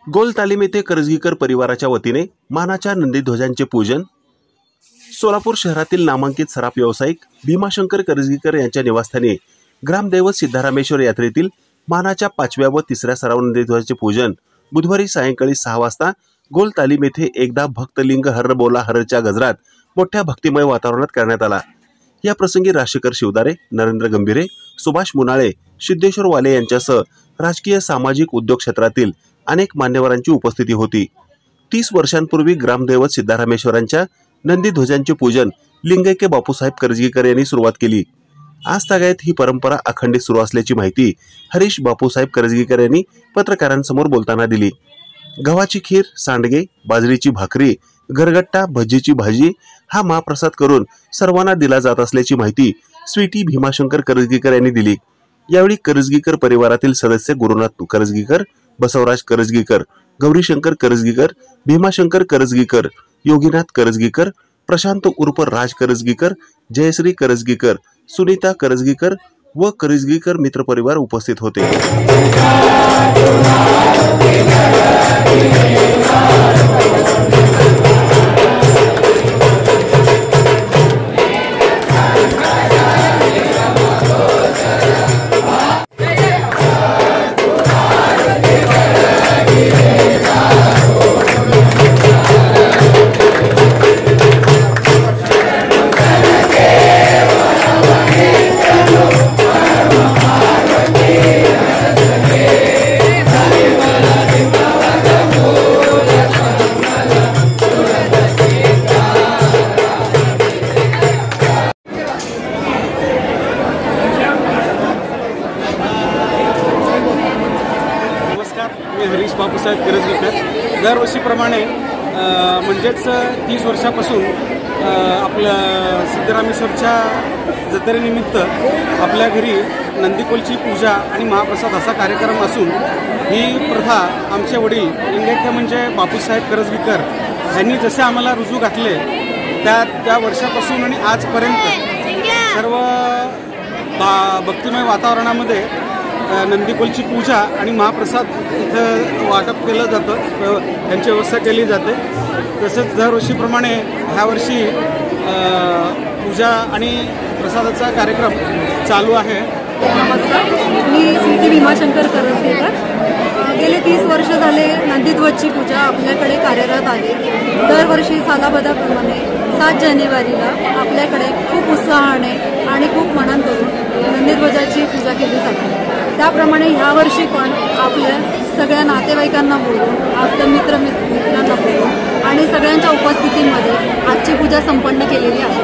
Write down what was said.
गोल तालीम येथे करजगीकर परिवाराच्या वतीने मानाच्या नंदीध्वजांचे पूजन। सोलापूर शहरातील नामांकित सराफ व्यावसायिक भीमाशंकर करजगीकर यांच्या निवासस्थानी ग्रामदैवत सिद्धरामेश्वर यात्रेतील मानाच्या 5व्या व 3ऱ्या सराव नंदीध्वजाचे पूजन बुधवारी सायंकाळी 6 वाजता गोल तालीम येथे एकदा भक्तलिंग हर्र बोला हर्रच्या गजरात मोठ्या भक्तिमय वातावरणात करण्यात आला। या प्रसंगी राशेकर शिवदारे, नरेंद्र गंभीरे, सुभाष मुनाळे, सिद्धेश्वर वाले यांच्यासह राजकीय सामाजिक उद्योग क्षेत्रातील अनेक मान्यवरांची उपस्थिती होती। 30 वर्षांपूर्वी ग्रामदैवत सिद्धरामेश्वरांच्या नंदीध्वजांचे पूजन लिंगैक्य बापूसाहेब करजगीकर यांनी सुरुवात केली। आज तागायत ही परंपरा अखंडित सुरू असल्याची माहिती हरीश बापूसाहेब करजगीकर यांनी पत्रकारांसमोर बोलताना दिली। गव्हाची खीर, सांडगे, बाजरीची भाकरी, गरगट्टा, भजीची भाजी हा महाप्रसाद करून सर्वांना दिला जात असल्याची माहिती स्वीटी भीमाशंकर करजगीकर यांनी दिली। यावेळी करजगीकर परिवारातील सदस्य गुरुनाथ करजगीकर, बसवराज करजगीकर, गौरीशंकर करजगीकर, भीमाशंकर करजगीकर, योगीनाथ करजगीकर, प्रशांत उर्फ राज करजगीकर, जयश्री करजगीकर, सुनीता करजगीकर व करजगीकर मित्र परिवार उपस्थित होते। मी हरीश बापूसाहेब करजगीकर दरवर्षीप्रमाणे म्हणजेच 30 वर्षापासून आपल्या सिद्धरामेश्वरच्या जत्रेनिमित्त आपल्या घरी नंदीकोलची पूजा आणि महाप्रसाद असा कार्यक्रम असून ही प्रथा आमचे वडील लिंगैक्य म्हणजे बापूसाहेब करजगीकर यांनी जसे आम्हाला रुजू घातले त्या वर्षापासून आणि आजपर्यंत सर्व भक्तिमय वातावरणामध्ये नंदीकोलची पूजा आणि महाप्रसाद इथं वाटप केलं जातं, त्यांची व्यवस्था केली जाते। तसंच दरवर्षीप्रमाणे ह्या वर्षी पूजा आणि प्रसादाचा कार्यक्रम चालू आहे। नमस्कार, मी स्वीटी भीमाशंकर करजगीकर। गेले 30 वर्ष झाले नंदीध्वजची पूजा आपल्याकडे कार्यरत आहे। दरवर्षी सालाबदाप्रमाणे 7 जानेवारीला आपल्याकडे खूप उत्साहाने आणि खूप मनान करून नंदीध्वजाची पूजा केली जाते। त्याप्रमाणे ह्यावर्षी पण आपल्या सगळ्या नातेवाईकांना बोलवून, आपल्या मित्रांना बोलवून आणि सगळ्यांच्या उपस्थितीमध्ये आजची पूजा संपन्न केलेली आहे।